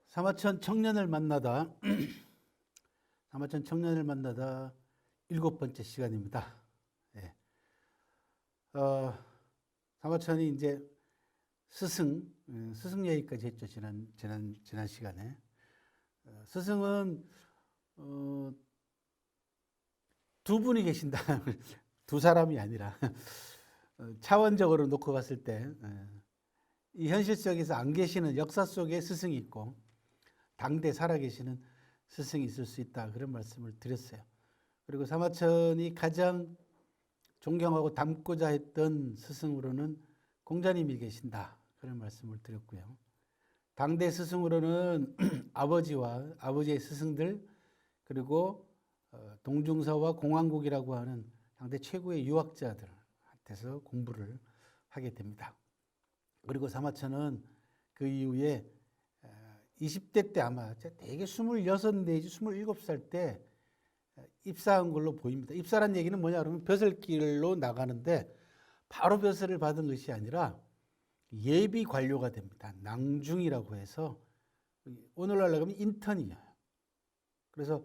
사마천 청년을 만나다 사마천 청년을 만나다 7번째 시간입니다. 예. 사마천이 이제 스승 얘기까지 했죠. 지난 시간에. 스승은 두 분이 계신다. 두 사람이 아니라 차원적으로 놓고 봤을 때 이 현실 속에서 안 계시는 역사 속에 스승이 있고 당대 살아계시는 스승이 있을 수 있다. 그런 말씀을 드렸어요. 그리고 사마천이 가장 존경하고 닮고자 했던 스승으로는 공자님이 계신다. 그런 말씀을 드렸고요. 당대 스승으로는 아버지와 아버지의 스승들, 그리고 동중서와 공항국이라고 하는 당대 최고의 유학자들한테서 공부를 하게 됩니다. 그리고 사마천은 그 이후에 20대 때 아마 대개 26 내지 27살 때 입사한 걸로 보입니다. 입사란 얘기는 뭐냐 그러면 벼슬길로 나가는데 바로 벼슬을 받은 것이 아니라 예비 관료가 됩니다. 낭중이라고 해서 오늘날 나가면 인턴이에요. 그래서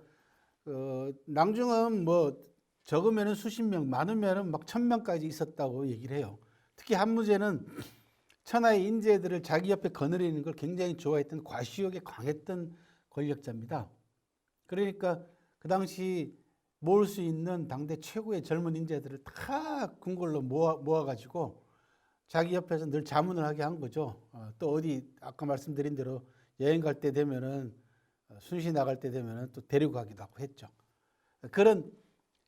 낭중은 뭐 적으면 수십 명, 많으면 막 1000명까지 있었다고 얘기를 해요. 특히 한무제는 천하의 인재들을 자기 옆에 거느리는 걸 굉장히 좋아했던 과시욕에 강했던 권력자입니다. 그러니까 그 당시 모을 수 있는 당대 최고의 젊은 인재들을 다 궁궐로 모아가지고 자기 옆에서 늘 자문을 하게 한 거죠. 또 어디 아까 말씀드린 대로 여행 갈 때 되면은 순시 나갈 때 되면은 또 데리고 가기도 하고 했죠. 그런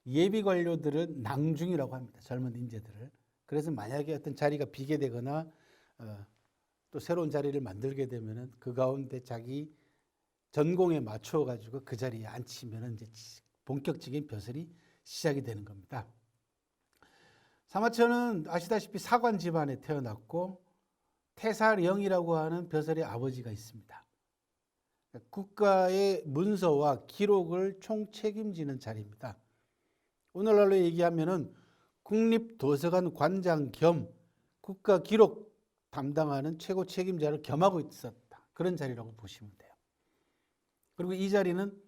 예비 관료들은 낭중이라고 합니다. 젊은 인재들을. 그래서 만약에 어떤 자리가 비게 되거나 또 새로운 자리를 만들게 되면은 그 가운데 자기 전공에 맞춰 가지고 그 자리에 앉히면은 이제 본격적인 벼슬이 시작이 되는 겁니다. 사마천은 아시다시피 사관 집안에 태어났고 태사령이라고 하는 벼슬의 아버지가 있습니다. 국가의 문서와 기록을 총 책임지는 자리입니다. 오늘날로 얘기하면은 국립도서관 관장 겸 국가 기록 담당하는 최고 책임자를 겸하고 있었다. 그런 자리라고 보시면 돼요. 그리고 이 자리는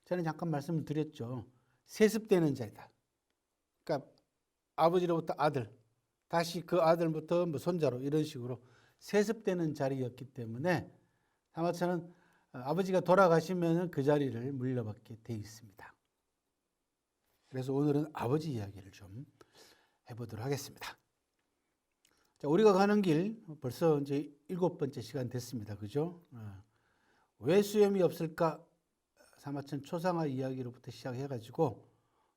저는 잠깐 말씀을 드렸죠. 세습되는 자리다. 그러니까 아버지로부터 아들, 다시 그 아들부터 뭐 손자로 이런 식으로 세습되는 자리였기 때문에 사마천은 아버지가 돌아가시면 그 자리를 물려받게 돼 있습니다. 그래서 오늘은 아버지 이야기를 좀 해보도록 하겠습니다. 자, 우리가 가는 길 벌써 이제 7번째 시간 됐습니다. 그죠? 왜 수염이 없을까? 사마천 초상화 이야기로부터 시작해가지고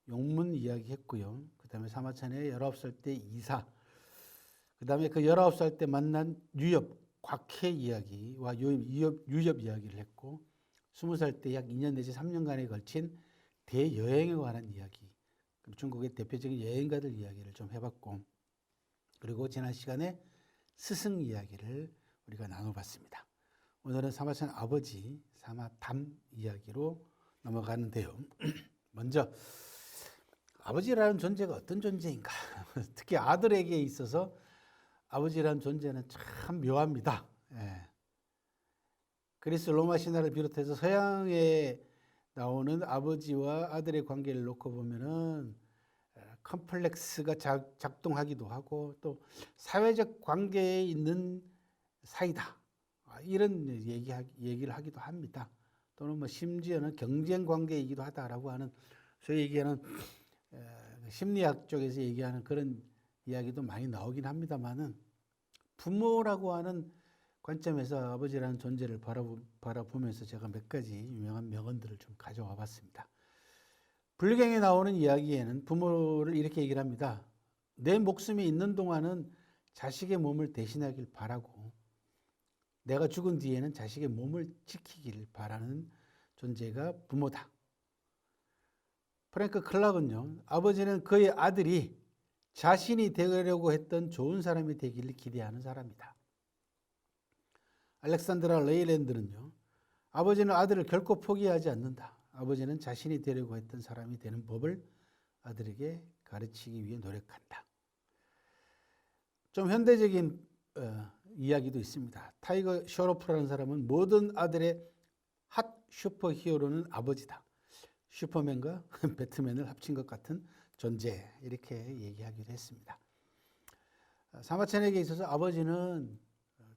용문 이야기 했고요. 그 다음에 사마천의 19살 때 이사, 그 다음에 그 19살 때 만난 유엽, 곽해 이야기와 유엽 이야기를 했고 20살 때 약 2년 내지 3년간에 걸친 대여행에 관한 이야기, 그리고 중국의 대표적인 여행가들 이야기를 좀 해봤고, 그리고 지난 시간에 스승 이야기를 우리가 나눠봤습니다. 오늘은 사마천 아버지 사마담 이야기로 넘어가는데요. 먼저 아버지라는 존재가 어떤 존재인가? 특히 아들에게 있어서 아버지라는 존재는 참 묘합니다. 예. 그리스 로마 신화를 비롯해서 서양에 나오는 아버지와 아들의 관계를 놓고 보면은 컴플렉스가 작동하기도 하고 또 사회적 관계에 있는 사이다. 이런 얘기를 하기도 합니다. 또는 뭐 심지어는 경쟁 관계이기도 하다라고 하는 소위 얘기하는 심리학 쪽에서 얘기하는 그런 이야기도 많이 나오긴 합니다만은 부모라고 하는 관점에서 아버지라는 존재를 바라보면서 제가 몇 가지 유명한 명언들을 좀 가져와 봤습니다. 불경에 나오는 이야기에는 부모를 이렇게 얘기를 합니다. 내 목숨이 있는 동안은 자식의 몸을 대신하길 바라고 내가 죽은 뒤에는 자식의 몸을 지키길 바라는 존재가 부모다. 프랭크 클락은요, 아버지는 그의 아들이 자신이 되려고 했던 좋은 사람이 되기를 기대하는 사람이다. 알렉산드라 레이랜드는요, 아버지는 아들을 결코 포기하지 않는다. 아버지는 자신이 되려고 했던 사람이 되는 법을 아들에게 가르치기 위해 노력한다. 좀 현대적인 이야기도 있습니다. 타이거 셔로프라는 사람은 모든 아들의 슈퍼히어로는 아버지다. 슈퍼맨과 배트맨을 합친 것 같은 존재, 이렇게 얘기하기도 했습니다. 사마천에게 있어서 아버지는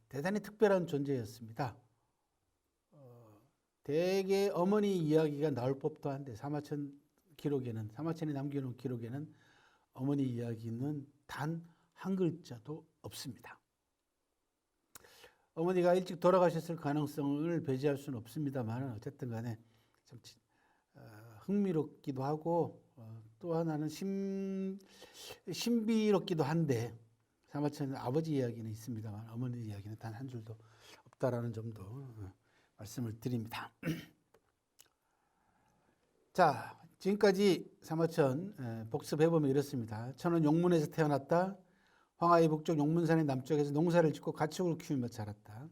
대단히 특별한 존재였습니다. 대개 어머니 이야기가 나올 법도 한데 사마천이 남겨놓은 기록에는 어머니 이야기는 단 한 글자도 없습니다. 어머니가 일찍 돌아가셨을 가능성을 배제할 수는 없습니다만 어쨌든 간에 참 흥미롭기도 하고 또 하나는 신비롭기도 한데 사마천 아버지 이야기는 있습니다만 어머니 이야기는 단 한 줄도 없다라는 점도 말씀을 드립니다. 자, 지금까지 사마천 복습해보면 이렇습니다. 천은 용문에서 태어났다. 황하의 북쪽 용문산의 남쪽에서 농사를 짓고 가축을 키우며 자랐다.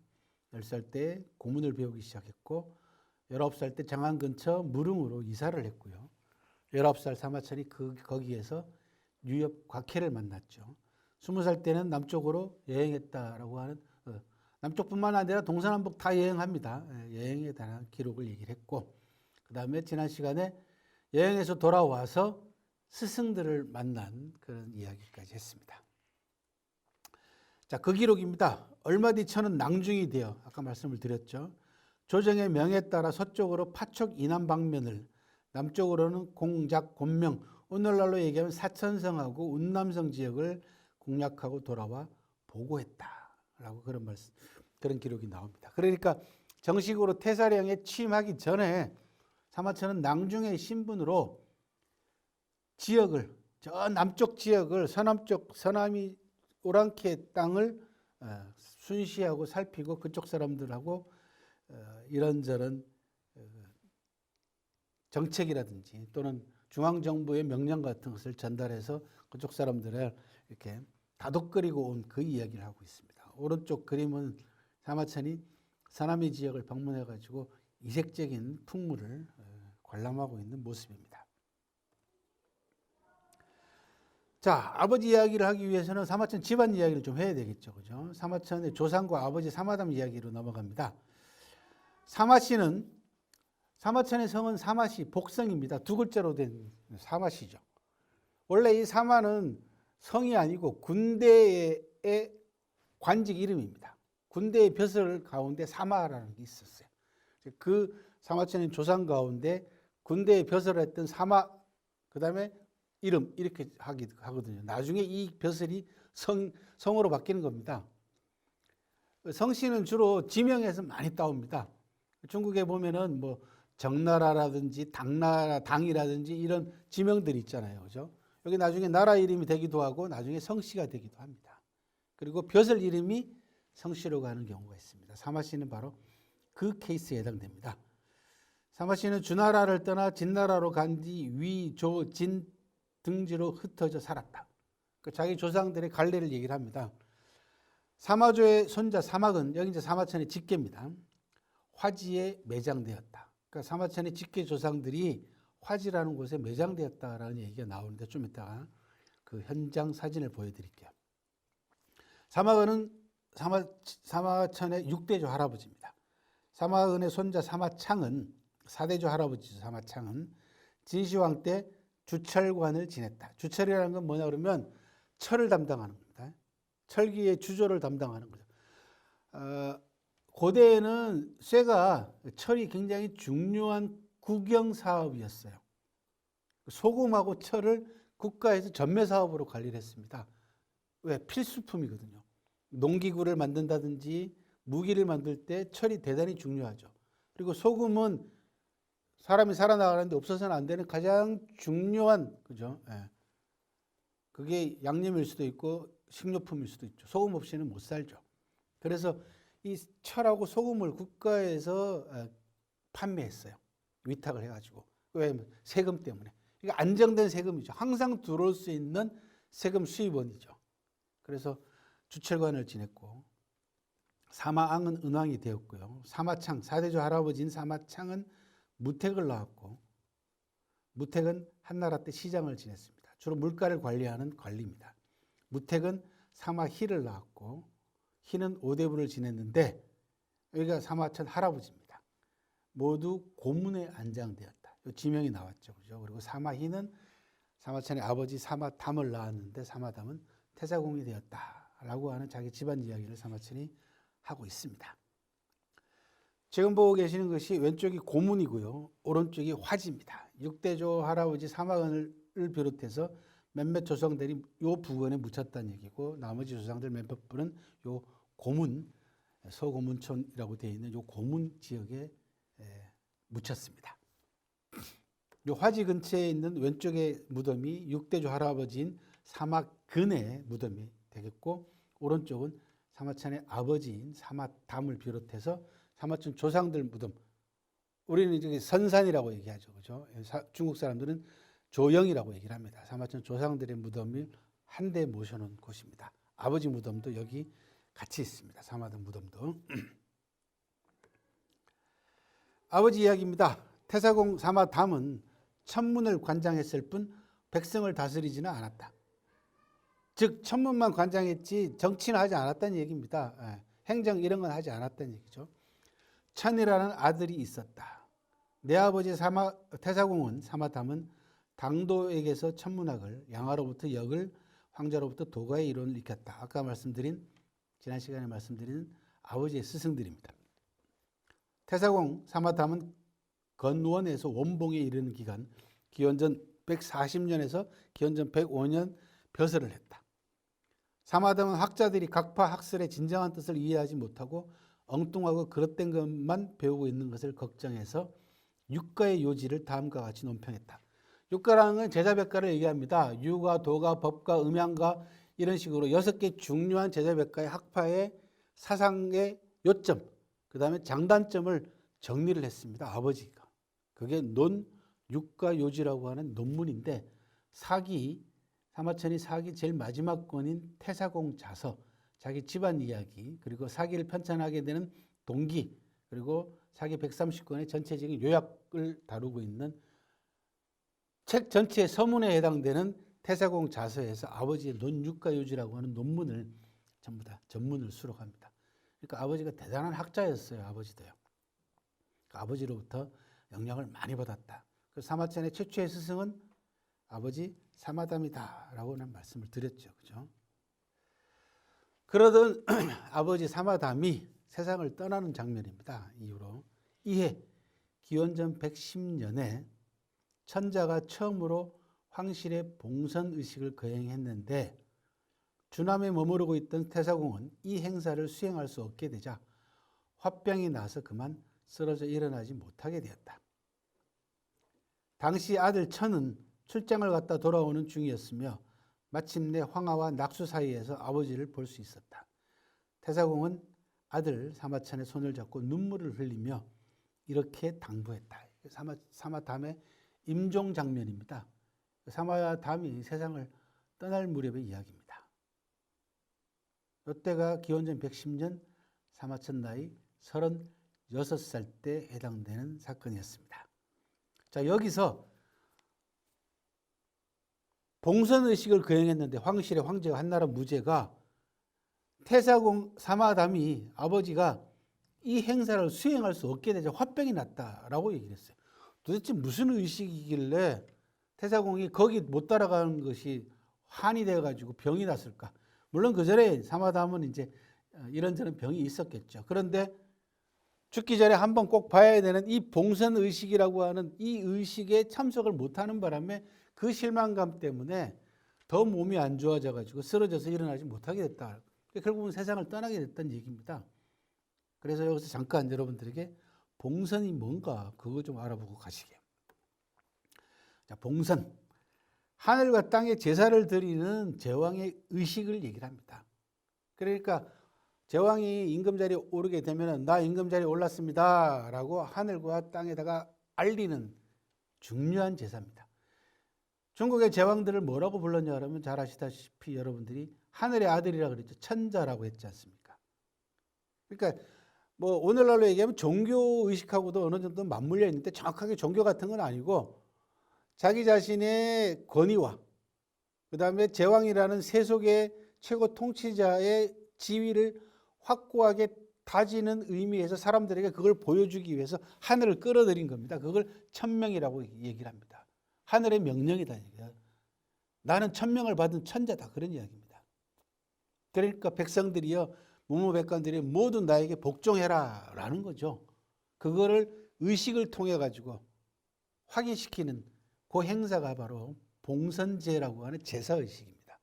10살 때 고문을 배우기 시작했고 19살 때 장안 근처 무릉으로 이사를 했고요. 19살 사마천이 거기에서 유엽 곽해를 만났죠. 20살 때는 남쪽으로 여행했다라고 하는 남쪽뿐만 아니라 동서남북 다 여행합니다. 여행에 대한 기록을 얘기를 했고 그 다음에 지난 시간에 여행에서 돌아와서 스승들을 만난 그런 이야기까지 했습니다. 자, 그 기록입니다. 얼마 뒤 천은 낭중이 되어 아까 말씀을 드렸죠. 조정의 명에 따라 서쪽으로 파촉 이남 방면을 남쪽으로는 공작, 곤명, 오늘날로 얘기하면 사천성하고 운남성 지역을 공략하고 돌아와 보고했다라고 그런 기록이 나옵니다. 그러니까 정식으로 태사령에 취임하기 전에 사마천은 낭중의 신분으로 지역을 저 남쪽 지역을 서남쪽 서남이 오랑캐 땅을 순시하고 살피고 그쪽 사람들하고 이런저런 정책이라든지 또는 중앙정부의 명령 같은 것을 전달해서 그쪽 사람들을 이렇게 다독거리고 온 그 이야기를 하고 있습니다. 오른쪽 그림은 사마천이 서남이 지역을 방문해가지고 이색적인 풍물을 관람하고 있는 모습입니다. 자, 아버지 이야기를 하기 위해서는 사마천 집안 이야기를 좀 해야 되겠죠. 그죠? 사마천의 조상과 아버지 사마담 이야기로 넘어갑니다. 사마씨는 사마천의 성은 사마시 복성입니다. 두 글자로 된 사마시죠. 원래 이 사마는 성이 아니고 군대의 관직 이름입니다. 군대의 벼슬 가운데 사마라는 게 있었어요. 그 사마천의 조상 가운데 군대의 벼슬을 했던 사마, 그 다음에 이름 이렇게 하거든요. 나중에 이 벼슬이 성으로 바뀌는 겁니다. 성씨는 주로 지명에서 많이 따옵니다. 중국에 보면은 뭐 정나라라든지 당이라든지 이런 지명들이 있잖아요. 그죠? 여기 나중에 나라 이름이 되기도 하고 나중에 성씨가 되기도 합니다. 그리고 벼슬 이름이 성씨로 가는 경우가 있습니다. 사마씨는 바로 그 케이스에 해당됩니다. 사마씨는 주나라를 떠나 진나라로 간 뒤 위, 조, 진 등지로 흩어져 살았다. 자기 조상들의 갈래를 얘기를 합니다. 사마조의 손자 사막은 여기 이제 사마천의 직계입니다. 화지에 매장되었다. 그러니까 사마천의 직계 조상들이 화지라는 곳에 매장되었다라는 얘기가 나오는데 좀 이따가 그 현장 사진을 보여드릴게요. 사마은은 사마천의 6대조 할아버지입니다. 사마은의 손자 사마창은 4대조 할아버지죠. 사마창은 진시황 때 주철관을 지냈다. 주철이라는 건 뭐냐 그러면 철을 담당하는 겁니다. 철기의 주조를 담당하는 거죠. 고대에는 쇠가 철이 굉장히 중요한 국영 사업이었어요. 소금하고 철을 국가에서 전매 사업으로 관리를 했습니다. 왜? 필수품이거든요. 농기구를 만든다든지 무기를 만들 때 철이 대단히 중요하죠. 그리고 소금은 사람이 살아나가는데 없어서는 안 되는 가장 중요한, 그죠? 예. 그게 양념일 수도 있고 식료품일 수도 있죠. 소금 없이는 못 살죠. 그래서 이 철하고 소금을 국가에서 판매했어요. 위탁을 해가지고. 왜? 세금 때문에. 이게 안정된 세금이죠. 항상 들어올 수 있는 세금 수입원이죠. 그래서 주철관을 지냈고 사마앙은 은왕이 되었고요. 사마창, 4대조 할아버지인 사마창은 무택을 낳았고 무택은 한나라 때 시장을 지냈습니다. 주로 물가를 관리하는 관리입니다. 무택은 사마희를 낳았고 희는 오대부를 지냈는데 여기가 사마천 할아버지입니다. 모두 고문에 안장되었다. 이 지명이 나왔죠. 그죠? 그리고 사마희는 사마천의 아버지 사마담을 낳았는데 사마담은 태사공이 되었다라고 하는 자기 집안 이야기를 사마천이 하고 있습니다. 지금 보고 계시는 것이 왼쪽이 고문이고요. 오른쪽이 화지입니다. 6대조 할아버지 사마은을 비롯해서 몇몇 조상들이 요 부근에 묻혔다는 얘기고 나머지 조상들 몇몇 분은 요 고문, 서고문촌이라고 되어 있는 요 고문 지역에 묻혔습니다. 요 화지 근처에 있는 왼쪽의 무덤이 6대조 할아버지인 사마근의 무덤이 되겠고 오른쪽은 사마천의 아버지인 사마담을 비롯해서 사마천 조상들 무덤. 우리는 이제 선산이라고 얘기하죠. 그죠? 중국 사람들은 조영이라고 얘기를 합니다. 사마천 조상들의 무덤을 한데 모셔놓은 곳입니다. 아버지 무덤도 여기 같이 있습니다. 사마담 무덤도. 아버지 이야기입니다. 태사공 사마담은 천문을 관장했을 뿐 백성을 다스리지는 않았다. 즉 천문만 관장했지 정치는 하지 않았다는 얘기입니다. 행정 이런 건 하지 않았다는 얘기죠. 천이라는 아들이 있었다. 내 아버지 태사공은 사마담은 당도에게서 천문학을, 양화로부터 역을, 황자로부터 도가의 이론을 익혔다. 아까 지난 시간에 말씀드린 아버지의 스승들입니다. 태사공 사마담은 건원에서 원봉에 이르는 기간 기원전 140년에서 기원전 105년 벼슬을 했다. 사마담은 학자들이 각파 학설의 진정한 뜻을 이해하지 못하고 엉뚱하고 그릇된 것만 배우고 있는 것을 걱정해서 육가의 요지를 다음과 같이 논평했다. 육가라는 건 제자백가를 얘기합니다. 유가, 도가, 법가, 음양가 이런 식으로 6개 중요한 제자백가의 학파의 사상의 요점, 그 다음에 장단점을 정리를 했습니다. 아버지가. 그게 육가요지라고 하는 논문인데 사마천이 사기 제일 마지막 권인 태사공 자서, 자기 집안 이야기, 그리고 사기를 편찬하게 되는 동기, 그리고 사기 130권의 전체적인 요약을 다루고 있는 책 전체의 서문에 해당되는 태사공 자서에서 아버지의 논육가요지라고 하는 논문을 전부 다 전문을 수록합니다. 그러니까 아버지가 대단한 학자였어요. 아버지도요. 그러니까 아버지로부터 영향을 많이 받았다. 그래서 사마천의 최초의 스승은 아버지 사마담이다라고는 말씀을 드렸죠. 그죠? 그러던 아버지 사마담이 세상을 떠나는 장면입니다. 이후로 이해 기원전 110년에 천자가 처음으로 황실의 봉선의식을 거행했는데 주남에 머무르고 있던 태사공은 이 행사를 수행할 수 없게 되자 화병이 나서 그만 쓰러져 일어나지 못하게 되었다. 당시 아들 천은 출장을 갔다 돌아오는 중이었으며 마침내 황하와 낙수 사이에서 아버지를 볼 수 있었다. 태사공은 아들 사마천의 손을 잡고 눈물을 흘리며 이렇게 당부했다. 사마담의 임종 장면입니다. 사마담이 세상을 떠날 무렵의 이야기입니다. 이때가 기원전 110년 사마천 나이 36살 때 해당되는 사건이었습니다. 자, 여기서 봉선의식을 거행했는데 황실의 황제가 한나라 무제가 태사공 사마담이 아버지가 이 행사를 수행할 수 없게 되자 화병이 났다라고 얘기를 했어요. 도대체 무슨 의식이길래 태사공이 거기 못 따라가는 것이 한이 돼가지고 병이 났을까? 물론 그 전에 사마담은 이제 이런저런 병이 있었겠죠. 그런데 죽기 전에 한번 꼭 봐야 되는 이 봉선의식이라고 하는 이 의식에 참석을 못하는 바람에 그 실망감 때문에 더 몸이 안 좋아져가지고 쓰러져서 일어나지 못하게 됐다. 결국은 세상을 떠나게 됐다는 얘기입니다. 그래서 여기서 잠깐 여러분들에게 봉선이 뭔가 그거 좀 알아보고 가시게요. 자, 봉선. 하늘과 땅에 제사를 드리는 제왕의 의식을 얘기를 합니다. 그러니까 제왕이 임금자리에 오르게 되면 나 임금자리에 올랐습니다 라고 하늘과 땅에다가 알리는 중요한 제사입니다. 중국의 제왕들을 뭐라고 불렀냐 하면 잘 아시다시피 여러분들이 하늘의 아들이라 그랬죠. 천자라고 했지 않습니까? 그러니까 뭐 오늘날로 얘기하면 종교 의식하고도 어느 정도 맞물려 있는데 정확하게 종교 같은 건 아니고 자기 자신의 권위와 그 다음에 제왕이라는 세속의 최고 통치자의 지위를 확고하게 다지는 의미에서 사람들에게 그걸 보여주기 위해서 하늘을 끌어들인 겁니다. 그걸 천명이라고 얘기를 합니다. 하늘의 명령이다. 나는 천명을 받은 천자다. 그런 이야기입니다. 그러니까 백성들이요, 무무백관들이 모두 나에게 복종해라 라는 거죠. 그거를 의식을 통해 가지고 확인시키는 그 행사가 바로 봉선제라고 하는 제사의식입니다.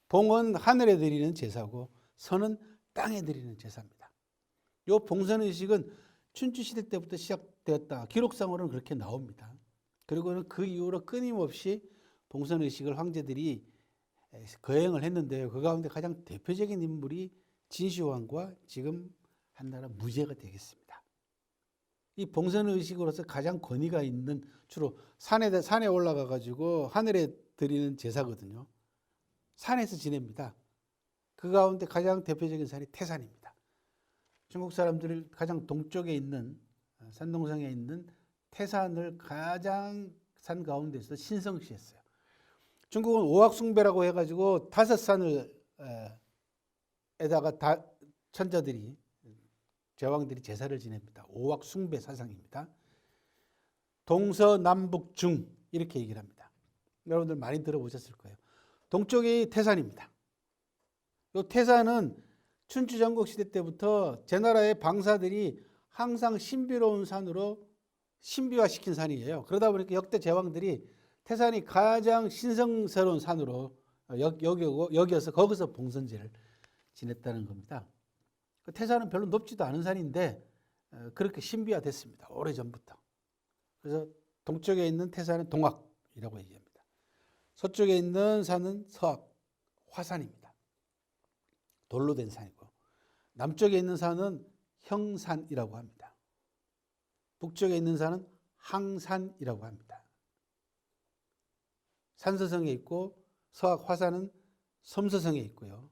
봉은 하늘에 드리는 제사고 선은 땅에 드리는 제사입니다. 이 봉선의식은 춘추시대 때부터 시작되었다. 기록상으로는 그렇게 나옵니다. 그리고는 그 이후로 끊임없이 봉선의식을 황제들이 거행을 했는데요. 그 가운데 가장 대표적인 인물이 진시황과 지금 한나라 무제가 되겠습니다. 이 봉선의식으로서 가장 권위가 있는 주로 산에 올라가 가지고 하늘에 드리는 제사거든요. 산에서 지냅니다. 그 가운데 가장 대표적인 산이 태산입니다. 중국 사람들이 가장 동쪽에 있는 산동성에 있는 태산을 가장 산 가운데서 신성시했어요. 중국은 오악숭배라고 해가지고 5산을 에다가 천자들이 제왕들이 제사를 지냅니다. 오악숭배 사상입니다. 동서남북중 이렇게 얘기를 합니다. 여러분들 많이 들어보셨을 거예요. 동쪽이 태산입니다. 이 태산은 춘추 전국시대 때부터 제나라의 방사들이 항상 신비로운 산으로 신비화시킨 산이에요. 그러다 보니까 역대 제왕들이 태산이 가장 신성스러운 산으로 여겨서 거기서 봉선제를 지냈다는 겁니다. 태산은 별로 높지도 않은 산인데 그렇게 신비화됐습니다. 오래전부터. 그래서 동쪽에 있는 태산은 동악이라고 얘기합니다. 서쪽에 있는 산은 서악, 화산입니다. 돌로 된 산이고, 남쪽에 있는 산은 형산이라고 합니다. 북쪽에 있는 산은 항산이라고 합니다. 산서성에 있고 서악, 화산은 섬서성에 있고요.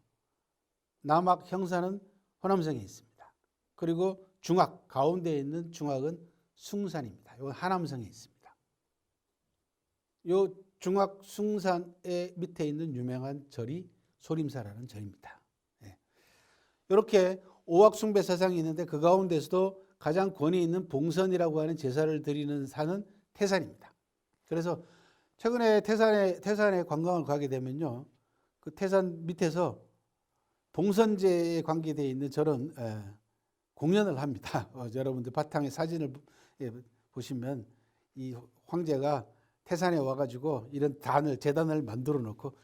남악, 형산은 호남성에 있습니다. 그리고 중악, 가운데에 있는 중악은 숭산입니다. 이건 하남성에 있습니다. 이 중악 숭산의 밑에 있는 유명한 절이 소림사라는 절입니다. 이렇게 오악숭배 사상이 있는데 그 가운데서도 가장 권위 있는 봉선이라고 하는 제사를 드리는 산은 태산입니다. 그래서 최근에 태산에 관광을 가게 되면요, 그 태산 밑에서 봉선제에 관계되어 있는 저런 공연을 합니다. 여러분들 바탕에 사진을 보시면 이 황제가 태산에 와가지고 이런 제단을 만들어 놓고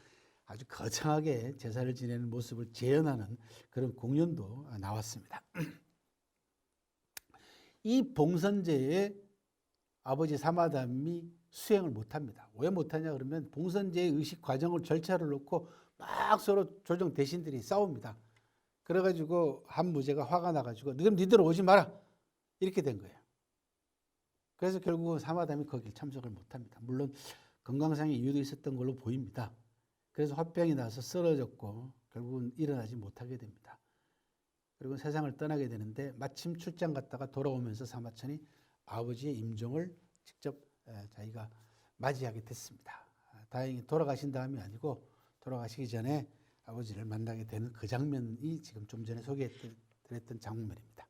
아주 거창하게 제사를 지내는 모습을 재현하는 그런 공연도 나왔습니다. 이 봉선제에 아버지 사마담이 수행을 못합니다. 왜 못하냐 그러면 봉선제의 의식 과정을 절차를 놓고 막 서로 조정 대신들이 싸웁니다. 그래가지고 한 무제가 화가 나가지고 그럼 니들 오지 마라 이렇게 된 거예요. 그래서 결국은 사마담이 거기에 참석을 못합니다. 물론 건강상의 이유도 있었던 걸로 보입니다. 그래서 화병이 나서 쓰러졌고 결국은 일어나지 못하게 됩니다. 그리고 세상을 떠나게 되는데 마침 출장 갔다가 돌아오면서 사마천이 아버지의 임종을 직접 자기가 맞이하게 됐습니다. 다행히 돌아가신 다음이 아니고 돌아가시기 전에 아버지를 만나게 되는 그 장면이 지금 좀 전에 소개해드렸던 장면입니다.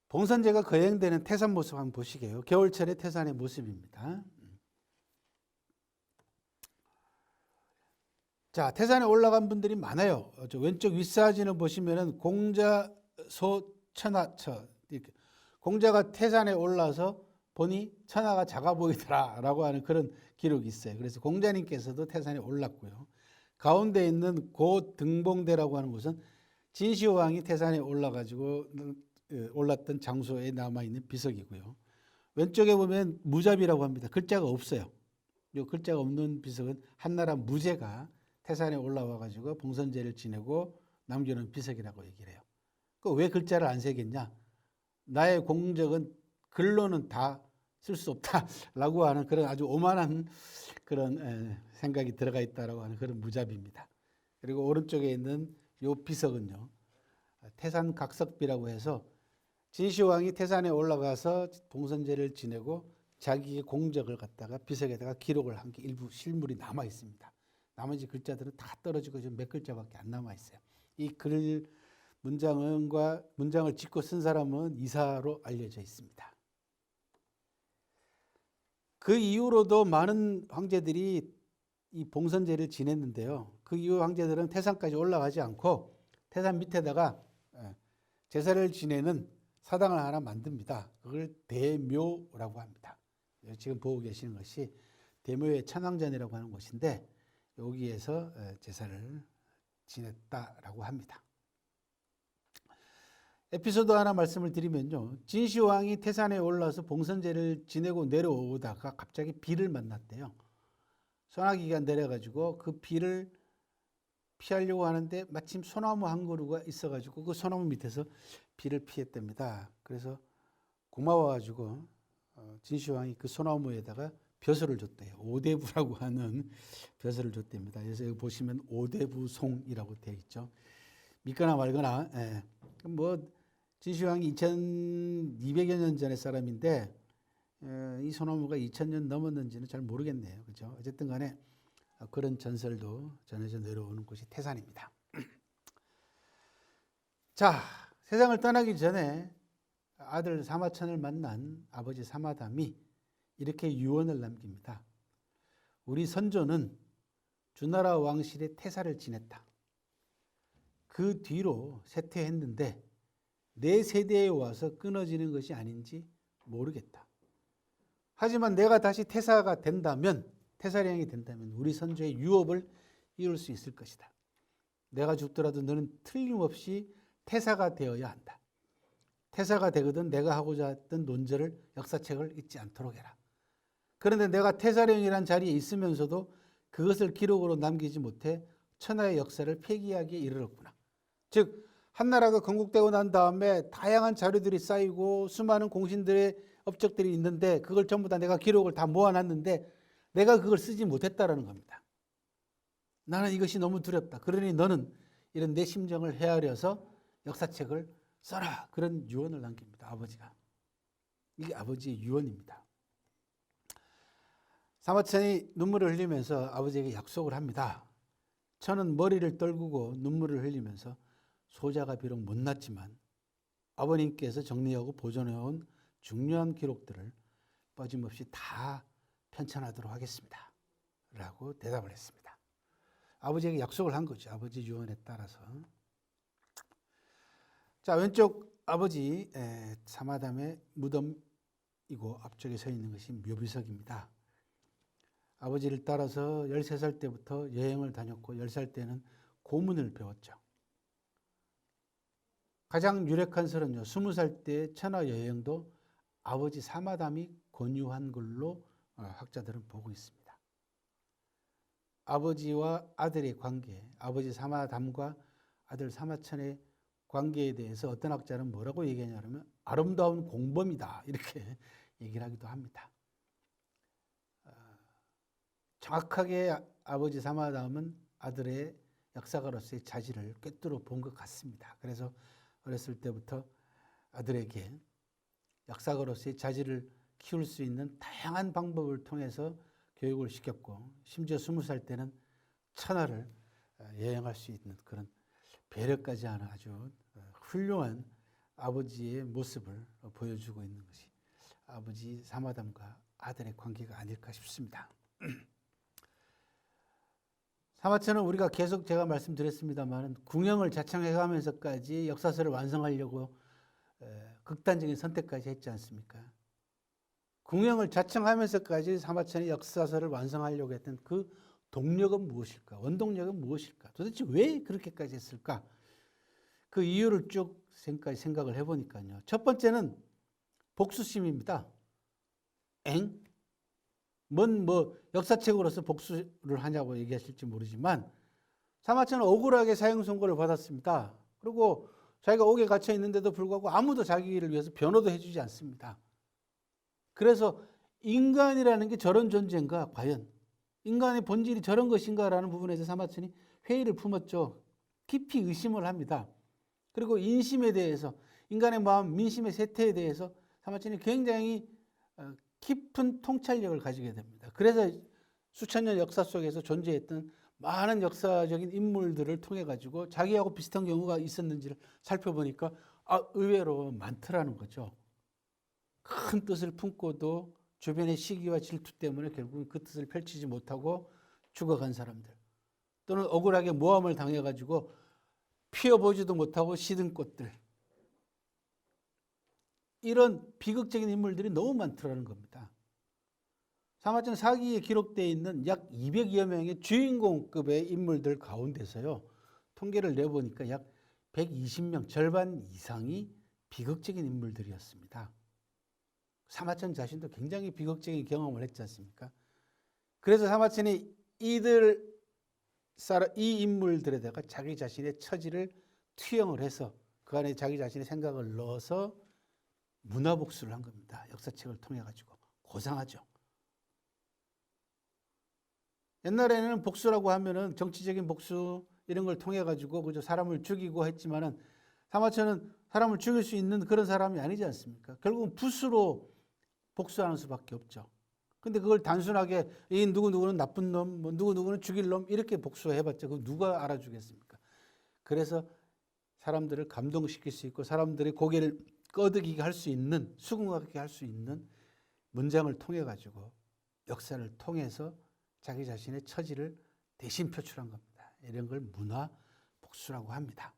봉선제가 거행되는 태산 모습 한번 보시게요. 겨울철의 태산의 모습입니다. 자, 태산에 올라간 분들이 많아요. 왼쪽 윗사진을 보시면은 공자소 천하처 이렇게 공자가 태산에 올라서 보니 천하가 작아 보이더라라고 하는 그런 기록이 있어요. 그래서 공자님께서도 태산에 올랐고요. 가운데 있는 고등봉대라고 하는 곳은 진시황이 태산에 올라가지고 올랐던 장소에 남아 있는 비석이고요. 왼쪽에 보면 무잡이라고 합니다. 글자가 없어요. 이 글자가 없는 비석은 한나라 무제가 태산에 올라와 가지고 봉선제를 지내고 남겨놓은 비석이라고 얘기를 해요. 그 왜 글자를 안 새겼냐? 나의 공적은 글로는 다 쓸 수 없다라고 하는 그런 아주 오만한 그런 생각이 들어가 있다라고 하는 그런 무잡입니다. 그리고 오른쪽에 있는 요 비석은요, 태산각석비라고 해서 진시황이 태산에 올라가서 봉선제를 지내고 자기의 공적을 갖다가 비석에다가 기록을 한 게 일부 실물이 남아 있습니다. 나머지 글자들은 다 떨어지고 지금 몇 글자밖에 안 남아 있어요. 이 글 문장을 짓고 쓴 사람은 이사로 알려져 있습니다. 그 이후로도 많은 황제들이 이 봉선제를 지냈는데요. 그 이후 황제들은 태산까지 올라가지 않고 태산 밑에다가 제사를 지내는 사당을 하나 만듭니다. 그걸 대묘라고 합니다. 지금 보고 계시는 것이 대묘의 천왕전이라고 하는 곳인데 여기에서 제사를 지냈다라고 합니다. 에피소드 하나 말씀을 드리면요. 진시황이 태산에 올라서 봉선제를 지내고 내려오다가 갑자기 비를 만났대요. 소나기가 내려가지고 그 비를 피하려고 하는데 마침 소나무 한 그루가 있어가지고 그 소나무 밑에서 비를 피했답니다. 그래서 고마워가지고 진시황이 그 소나무에다가 벼슬을 줬대요. 오대부라고 하는 벼슬을 줬답니다. 그래서 여기 보시면 오대부송이라고 되어 있죠. 믿거나 말거나 뭐 진시황이 2200여 년 전의 사람인데 이 소나무가 2000년 넘었는지는 잘 모르겠네요. 그죠? 어쨌든 간에 그런 전설도 전해져 내려오는 곳이 태산입니다. 자, 세상을 떠나기 전에 아들 사마천을 만난 아버지 사마담이 이렇게 유언을 남깁니다. 우리 선조는 주나라 왕실의 태사를 지냈다. 그 뒤로 쇠퇴했는데 내 세대에 와서 끊어지는 것이 아닌지 모르겠다. 하지만 내가 다시 태사가 된다면, 태사령이 된다면 우리 선조의 유업을 이룰 수 있을 것이다. 내가 죽더라도 너는 틀림없이 태사가 되어야 한다. 태사가 되거든 내가 하고자 했던 논절을, 역사책을 잊지 않도록 해라. 그런데 내가 태사령이란 자리에 있으면서도 그것을 기록으로 남기지 못해 천하의 역사를 폐기하기에 이르렀구나. 즉 한나라가 건국되고 난 다음에 다양한 자료들이 쌓이고 수많은 공신들의 업적들이 있는데 그걸 전부 다 내가 기록을 다 모아놨는데 내가 그걸 쓰지 못했다라는 겁니다. 나는 이것이 너무 두렵다. 그러니 너는 이런 내 심정을 헤아려서 역사책을 써라. 그런 유언을 남깁니다. 아버지가. 이게 아버지의 유언입니다. 사마천이 눈물을 흘리면서 아버지에게 약속을 합니다. 저는 머리를 떨구고 눈물을 흘리면서 소자가 비록 못났지만 아버님께서 정리하고 보존해온 중요한 기록들을 빠짐없이 다 편찬하도록 하겠습니다. 라고 대답을 했습니다. 아버지에게 약속을 한 거죠. 아버지 유언에 따라서. 자, 왼쪽 아버지 사마담의 무덤이고 앞쪽에 서 있는 것이 묘비석입니다. 아버지를 따라서 13살 때부터 여행을 다녔고 10살 때는 고문을 배웠죠. 가장 유력한 설은요. 20살 때 천하 여행도 아버지 사마담이 권유한 걸로 학자들은 보고 있습니다. 아버지와 아들의 관계, 아버지 사마담과 아들 사마천의 관계에 대해서 어떤 학자는 뭐라고 얘기하냐면 아름다운 공범이다 이렇게 얘기를 하기도 합니다. 정확하게 아버지 사마담은 아들의 역사가로서의 자질을 꿰뚫어 본 것 같습니다. 그래서 어렸을 때부터 아들에게 역사가로서의 자질을 키울 수 있는 다양한 방법을 통해서 교육을 시켰고 심지어 20살 때는 천하를 여행할 수 있는 그런 배려까지 하는 아주 훌륭한 아버지의 모습을 보여주고 있는 것이 아버지 사마담과 아들의 관계가 아닐까 싶습니다. 사마천은 우리가 계속 제가 말씀드렸습니다만 궁형을 자청해가면서까지 역사서를 완성하려고 극단적인 선택까지 했지 않습니까? 궁형을 자청하면서까지 사마천이 역사서를 완성하려고 했던 그 동력은 무엇일까? 원동력은 무엇일까? 도대체 왜 그렇게까지 했을까? 그 이유를 쭉 생각을 해보니까요. 첫 번째는 복수심입니다. 뭐 역사책으로서 복수를 하냐고 얘기하실지 모르지만 사마천은 억울하게 사형 선고를 받았습니다. 그리고 자기가 옥에 갇혀 있는데도 불구하고 아무도 자기를 위해서 변호도 해주지 않습니다. 그래서 인간이라는 게 저런 존재인가? 과연 인간의 본질이 저런 것인가라는 부분에서 사마천이 회의를 품었죠. 깊이 의심을 합니다. 그리고 인심에 대해서 인간의 마음, 민심의 세태에 대해서 사마천이 굉장히 깊은 통찰력을 가지게 됩니다. 그래서 수천 년 역사 속에서 존재했던 많은 역사적인 인물들을 통해 가지고 자기하고 비슷한 경우가 있었는지를 살펴보니까 의외로 많더라는 거죠. 큰 뜻을 품고도 주변의 시기와 질투 때문에 결국은 그 뜻을 펼치지 못하고 죽어간 사람들, 또는 억울하게 모함을 당해가지고 피어보지도 못하고 시든 꽃들, 이런 비극적인 인물들이 너무 많더라는 겁니다. 사마천 사기에 기록되어 있는 약 200여 명의 주인공급의 인물들 가운데서요, 통계를 내보니까 약 120명, 절반 이상이 비극적인 인물들이었습니다. 사마천 자신도 굉장히 비극적인 경험을 했지 않습니까? 그래서 사마천이 이 인물들에다가 자기 자신의 처지를 투영을 해서 그 안에 자기 자신의 생각을 넣어서 문화복수를 한 겁니다. 역사책을 통해 가지고. 고상하죠. 옛날에는 복수라고 하면은 정치적인 복수 이런 걸 통해 가지고 그저 사람을 죽이고 했지만은 사마천은 사람을 죽일 수 있는 그런 사람이 아니지 않습니까? 결국은 붓으로 복수하는 수밖에 없죠. 근데 그걸 단순하게 이 누구누구는 나쁜 놈, 뭐 누구누구는 죽일 놈 이렇게 복수해봤자 그 누가 알아주겠습니까? 그래서 사람들을 감동시킬 수 있고 사람들의 고개를 끄덕이게 할 수 있는, 수긍하게 할 수 있는 문장을 통해 가지고 역사를 통해서 자기 자신의 처지를 대신 표출한 겁니다. 이런 걸 문화 복수라고 합니다.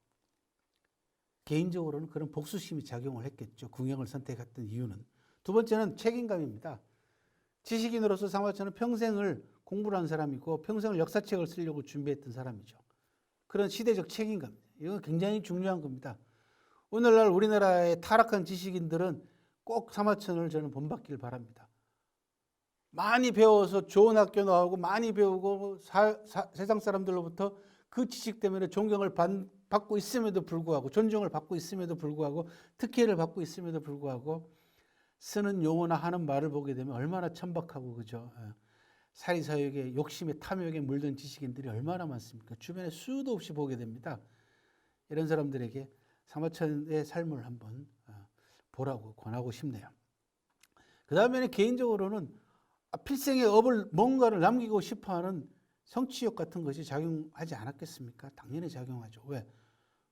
개인적으로는 그런 복수심이 작용을 했겠죠. 궁형을 선택했던 이유는. 두 번째는 책임감입니다. 지식인으로서 사마천은 평생을 공부를 한 사람이고 평생을 역사책을 쓰려고 준비했던 사람이죠. 그런 시대적 책임감, 이건 굉장히 중요한 겁니다. 오늘날 우리나라의 타락한 지식인들은 꼭 사마천을 저는 본받기를 바랍니다. 많이 배워서 좋은 학교 나오고 많이 배우고 세상 사람들로부터 그 지식 때문에 존경을 받고 있음에도 불구하고, 존중을 받고 있음에도 불구하고, 특혜를 받고 있음에도 불구하고 쓰는 용어나 하는 말을 보게 되면 얼마나 천박하고, 그죠? 사리사욕에, 욕심에, 탐욕에 물든 지식인들이 얼마나 많습니까? 주변에 수도 없이 보게 됩니다. 이런 사람들에게 사마천의 삶을 한번 보라고 권하고 싶네요. 그 다음에는 개인적으로는 필생의 업을 뭔가를 남기고 싶어하는 성취욕 같은 것이 작용하지 않았겠습니까? 당연히 작용하죠. 왜?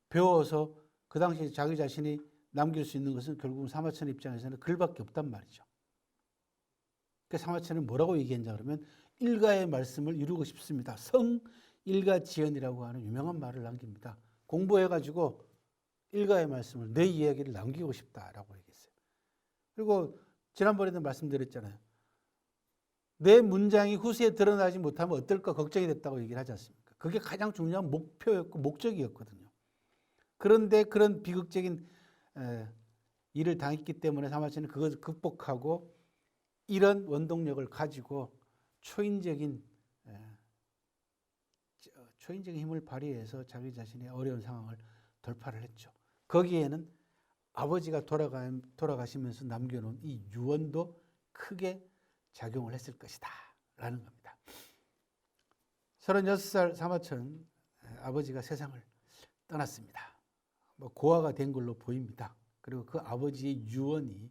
배워서 그 당시에 자기 자신이 남길 수 있는 것은 결국은 사마천 입장에서는 글밖에 없단 말이죠. 그러니까 사마천은 뭐라고 얘기했냐 그러면 일가의 말씀을 이루고 싶습니다. 성일가지연이라고 하는 유명한 말을 남깁니다. 공부해가지고 일가의 말씀을, 내 이야기를 남기고 싶다라고 얘기했어요. 그리고 지난번에도 말씀드렸잖아요. 내 문장이 후세에 드러나지 못하면 어떨까 걱정이 됐다고 얘기를 하지 않습니까? 그게 가장 중요한 목표였고 목적이었거든요. 그런데 그런 비극적인 일을 당했기 때문에 사마천은 그것을 극복하고 이런 원동력을 가지고 초인적인 힘을 발휘해서 자기 자신의 어려운 상황을 돌파를 했죠. 거기에는 아버지가 돌아가시면서 남겨놓은 이 유언도 크게 작용을 했을 것이다 라는 겁니다. 36살 사마천, 아버지가 세상을 떠났습니다. 고아가 된 걸로 보입니다. 그리고 그 아버지의 유언이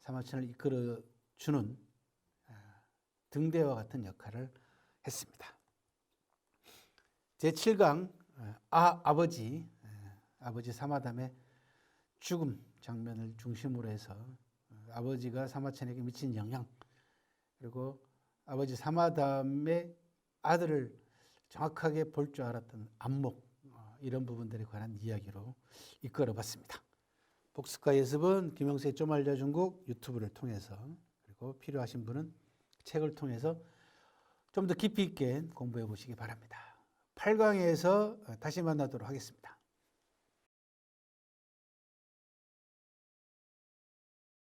사마천을 이끌어주는 등대와 같은 역할을 했습니다. 제7강 아버지 사마담의 죽음 장면을 중심으로 해서 아버지가 사마천에게 미친 영향, 그리고 아버지 사마담의 아들을 정확하게 볼 줄 알았던 안목, 이런 부분들에 관한 이야기로 이끌어봤습니다. 복습과 예습은 김영세의 좀 알려준 곡 유튜브를 통해서, 그리고 필요하신 분은 책을 통해서 좀 더 깊이 있게 공부해 보시기 바랍니다. 8강에서 다시 만나도록 하겠습니다.